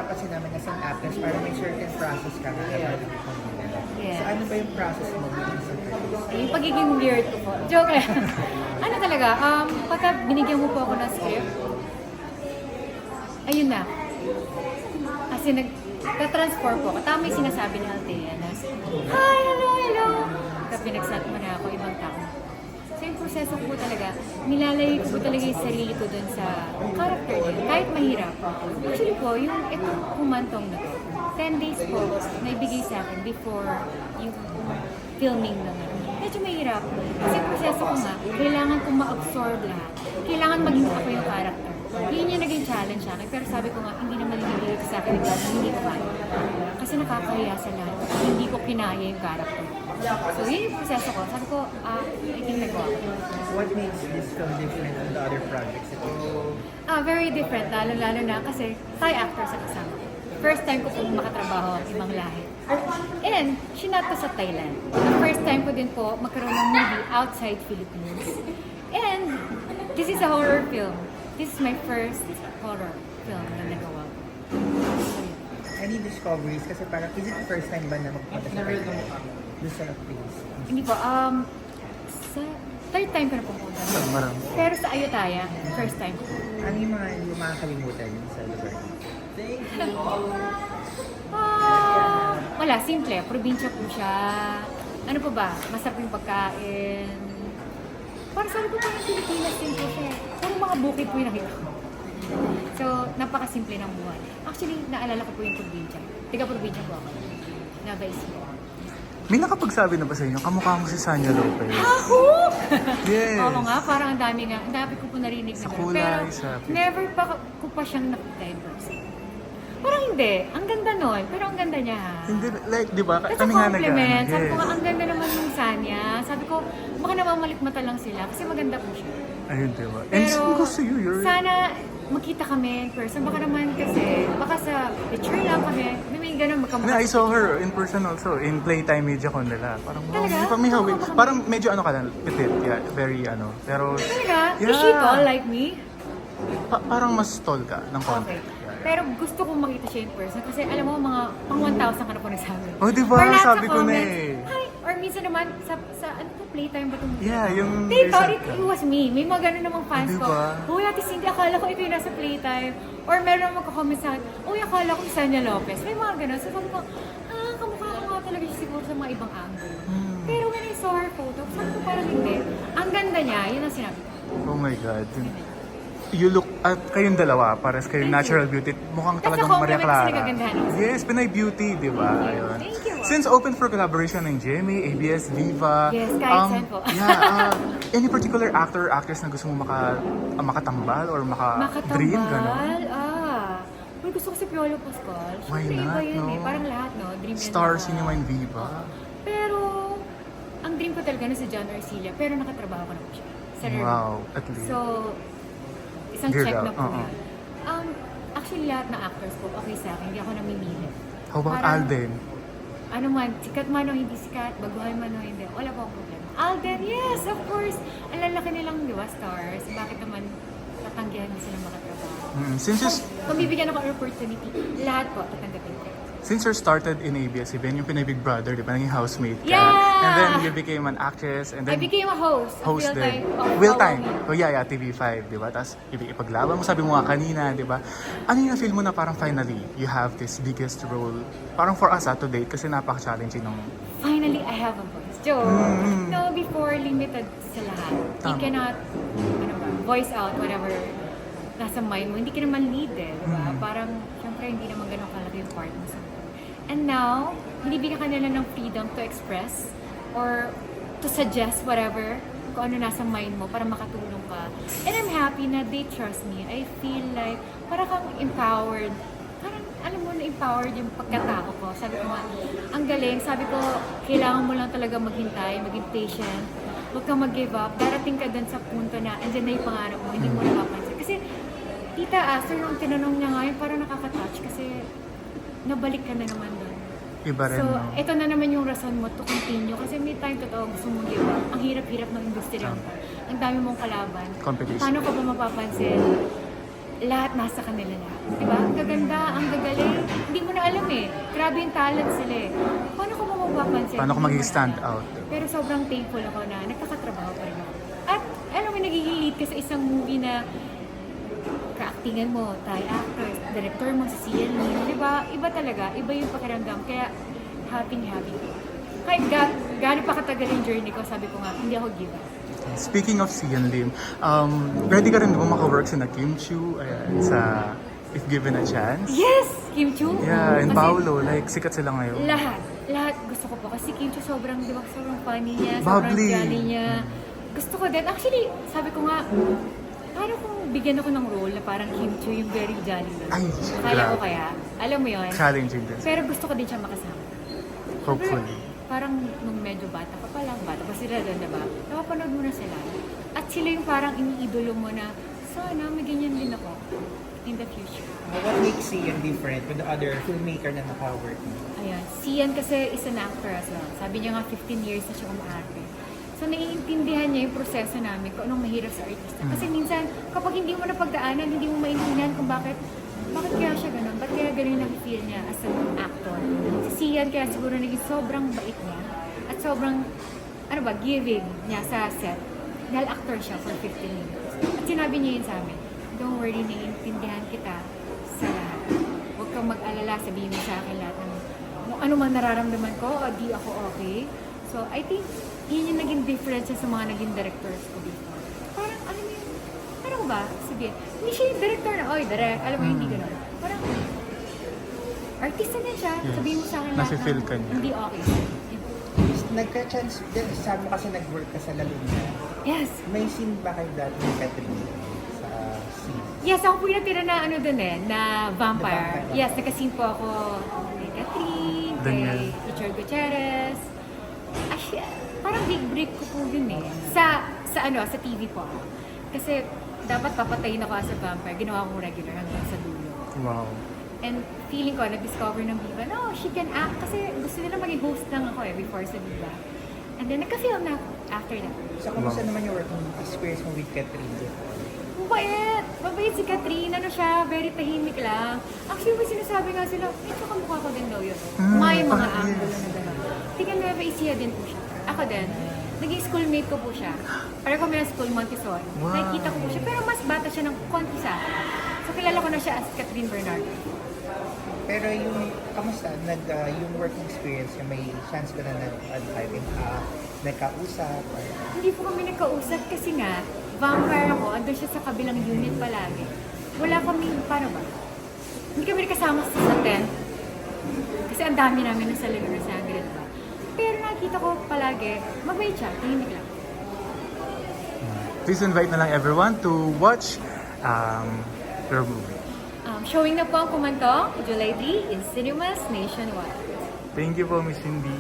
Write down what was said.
napapansin namin as an actress, parang may certain process ka na. Yeah. So ano ba yung process mo bilang sa artist? Yung pagiging weird ko po. Joke lang. Ano talaga, pagka binigyan mo po ako ng script, ayun na. Kasi nagka-transform po ako. Tama yung sinasabi ni Althea na, hi, hello. Kapag pinagsabi mo na ako, ibang tao. So yung proseso ko po talaga, nilalagay ko po talaga yung sarili ko dun sa character niya. Kahit mahirap. Actually po, yung itong kumantong na to, 10 days po, naibigay sa akin before yung filming naman. Medyo mahirap. Kasi proseso ko nga, kailangan kong ma-absorb lahat. Kailangan maging ako yung character. Yun yung naging challenge sa akin. Pero sabi ko nga, hindi naman nililig sa akin na hindi ko kaya. Kasi nakakahiya sa lahat. Hindi ko kinaya yung character. So yun yung proseso ko. Sabi ko, I think nagawa ko. What makes this film different than the other projects? Very different. Lalo na kasi Thai actor sa kasama. First time ko pong makatrabaho ang ibang lahi. And, sinat ko sa Thailand. The first time ko din po magkaroon ng movie outside Philippines. And, this is a horror film. This is my first horror film na nagawa ko. Any discoveries? Kasi parang, is it the first time ba na magpunta sa Thailand? Doon sa place? Hindi po, sa third time ko na pumunta. Pero sa Ayutthaya, first time ko. Ano yung mga hindi mo makakalimutan yun sa lugar? Wala, simple. Probinsya po siya. Ano po ba? Masarap yung pagkain. Parang sabi ko parang Pilipinas din po siya. Puro mga bukid po yung nakita ko. So, napakasimple ng buhay. Actually, naalala ko po yung probinsya. Tiga-probinsya po ako. Nava-Ecija. May nakapagsabi na ba sa inyo, kamukha mo si Sanya Lopez? Ako! Yes! Oo nga, parang ang dami nga. Ang dami ko po narinig Sa na kulay, Pero sa- never pa ko pa siyang nakita in person. Parang hindi. Ang ganda nun. Pero ang ganda niya. Hindi, like, di ba? That's a Kami nga compliment. Sabi ko nga, Yes. ang ganda naman yung Sanya. Sabi ko, baka namamalikmata lang sila kasi maganda po siya. Ayun, di ba? And Pero sino sa you, you're... sana makita kami in person. Baka naman kasi, baka sa picture lang kami. May ganun I magkamukha. saw her in person also, in Playtime Media Con nila. Parang, wow, Talaga? hindi pa may hawig. Baka Parang medyo ano ka lang, petit, yeah, very ano. Pero, Talaga? Yeah. Is she tall like me? parang mas tall ka ng konti. Okay. Yeah, yeah. Pero gusto kong makita siya in person kasi alam mo, mga pang 1,000 ka na po nagsabi. Oh, di ba? Or lahat sa Sabi ko na comments, eh. Hi! Or minsan naman, sa ano to, Playtime ba itong Yeah, yung... They thought it was me. May mga ganun namang fans Di ko. ba? Uy, Ate Cindy, akala ko ito yung nasa Playtime. Or meron namang magkakomment sa akin, uy, akala ko si Sanya Lopez. May mga ganun. So sabi ko, kamukha ko nga talaga siya siguro sa mga ibang angle. Pero when I saw her photo, sabi ko parang hindi. Ang ganda niya, yun ang sinabi ko. Oh my God. You look, at kayong dalawa, pares kayong Thank natural beauty, mukhang That's a talagang Maria compliment kasi Clara. nagagandahan ako. Yes, Pinay Beauty, di ba? Ayun. Thank you. Since open for collaboration ng GMA, ABS, Viva. Yes, kahit saan po. Yeah, any particular actor or actress na gusto mo makatambal or maka-dream, gano'n? Makatambal, Uy, gusto ko si Piolo Pascual. Why Siyempre, not, iba yun no? eh. Parang lahat, no? Dream yan Star ako. Cinema in Viva. Pero, ang dream ko talaga na si John Arcilla, pero nakatrabaho ko na po siya. Sa Rare. Wow, at least. So, isang Girl check out, na po oo. yun. Actually, lahat ng actors po, okay sa akin. Hindi ako namimili. How about Parang, Alden? Ano man, sikat man o hindi sikat, baguhan man o hindi, wala po akong problema. Alden, yes, of course. Ang lalaki nilang, di ba, stars. Bakit naman tatanggihan din silang makatrabaho? Kung bibigyan ako ng opportunity, lahat po tatanggapin ko. Since you started in ABS-CBN, yung Pinay Big Brother, di ba, naging housemate ka? Yeah! And then you became an actress, and I then became a host of host Real Time. din. Real Time. Oh yeah, TV5, di ba? Tapos ipaglaban mo, sabi mo nga kanina, di ba? Ano yung na-feel mo na parang finally, you have this biggest role? Parang for us to date, kasi napaka-challenging ng... Finally, I have a voice. Joke. No, before, limited sa lahat. You Tama. cannot, voice out whatever nasa mind mo. Hindi ka naman lead eh, di ba? Parang, syempre, hindi naman ganun kalaki yung part mo sa buhay. And now, binibigyan ka nila ng freedom to express or to suggest whatever kung ano nasa mind mo para makatulong ka. And I'm happy na they trust me. I feel like parang kang empowered. Parang alam mo na empowered yung pagkatao ko. Sabi ko nga, ang galing. Sabi ko, kailangan mo lang talaga maghintay, maging patient. Huwag kang mag-give up. Darating ka dun sa punto na andyan na yung pangarap mo, hindi mo napapansin. Kasi Tita Aster, nung tinanong niya nga, parang nakaka-touch kasi nabalik ka na naman doon. Iba rin, So, no? ito na naman yung rason mo to continue. Kasi may time totoo gusto mong give up. Ang hirap-hirap ng industriya. Ang dami mong kalaban. Competition. Paano ka ba mapapansin? Lahat nasa kanila na. Diba? Ang gaganda, ang gagaling. grabe yung talent sila eh. Paano ko mapapansin? Paano ko magiging stand out? Pero sobrang thankful ako na nagkakatrabaho pa rin ako. At alam mo, nagiging lead ka sa isang movie na ka-actingan mo, Thai actors, director mo, si Sian Lim, di ba? Iba talaga, iba yung pakiramdam. Kaya happy. Kahit gaano pa katagal yung journey ko, sabi ko nga, hindi ako give up. Speaking of Sian Lim, ready ka rin ba maka-work sa Kim Chiu sa If Given a Chance? Yes! Kim Chiu? Yeah, and Kasi Paolo, like sikat sila ngayon. Lahat gusto ko po. Kasi Kim Chiu sobrang, di ba, sobrang funny niya, sobrang Bubbly. jolly niya. Gusto ko din. Actually, sabi ko nga, paano kung bigyan ako ng role na parang Kim Chiu yung very jolly na? Ay, Kaya ko grabe. kaya. Alam mo yon. Challenging din. Pero gusto ko din siya makasama. Hopefully. Parang nung medyo bata pa lang, bata pa sila doon, diba? Napapanood mo na sila. At sila yung parang iniidolo mo na, sana may ganyan din ako in the future. What makes Sian different with the other filmmaker na naka-work mo? Ayan. Sian kasi is an actor as well. Sabi niya nga 15 years na siya umaarte. So naiintindihan niya yung proseso namin kung anong mahirap sa artista. Kasi minsan, kapag hindi mo napagdaanan, hindi mo maintindihan kung bakit kaya siya ganun? Ba't kaya ganun yung feel niya as an actor? Si Sian kaya siguro naging sobrang bait niya at sobrang, giving niya sa set. Dahil actor siya for 15 years. At sinabi niya yun sa amin, don't worry, naiintindihan kita sa lahat. Huwag kang mag-alala, sabihin mo sa akin lahat ng kung ano man nararamdaman ko o di ako okay. So, I think, yun yung naging difference sa mga naging directors ko before. Parang, alam mo yun, parang ba, sige, hindi siya yung director na, oy, direct, alam mo, hindi gano'n. Parang, artista din siya, sabihin mo sa akin lahat Nafe-feel ka niya. hindi okay. Nagka-chance, sabi mo kasi nag-work ka sa Laguna. Yes. May scene ba kayo dati ni Catherine sa scene? Yes, ako po yung natira na na vampire. The vampire. Yes, nagka-scene po ako kay Catherine, Daniel. kay Richard Gutierrez. Actually, parang big break ko po yun eh. Sa TV po. Kasi dapat papatayin ako as a vampire. Ginawa ko regular hanggang sa dulo. Wow. And feeling ko, nag-discover ng Viva, no, she can act. Kasi gusto nila maging host lang ako before sa Viva. And then nagka-film na ako after that. So, kumusta naman yung working experience mo with Catherine? Mabait! Mabait si Catherine. Ano siya, very tahimik lang. Actually, may sinasabi nga sila, ito kamukha ko din daw yun. May mga yes. angulo na gano'n. Tika Nueva Ecija din po siya. Ako din. Naging schoolmate ko po siya. Pareho kami ng school Montessori. Wow. Nakikita ko po siya, pero mas bata siya ng konti sa akin. So, kilala ko na siya as Catherine Bernardo. Pero yung, kamusta? Yung working experience niya, may chance ka na nagkausap? Or... Hindi po kami nagkausap kasi nga, vampire ako, andun siya sa kabilang unit palagi. Wala kami, paano ba? Hindi kami kasama sa tent. Kasi ang dami namin nasa Laguna sa Sangre, diba? Pero nakita ko palagi, mabait siya, tahimik lang. Please invite na lang everyone to watch your movie. Showing na po ang Kumantong, July 3 in cinemas nationwide. Thank you po, Miss Cindy.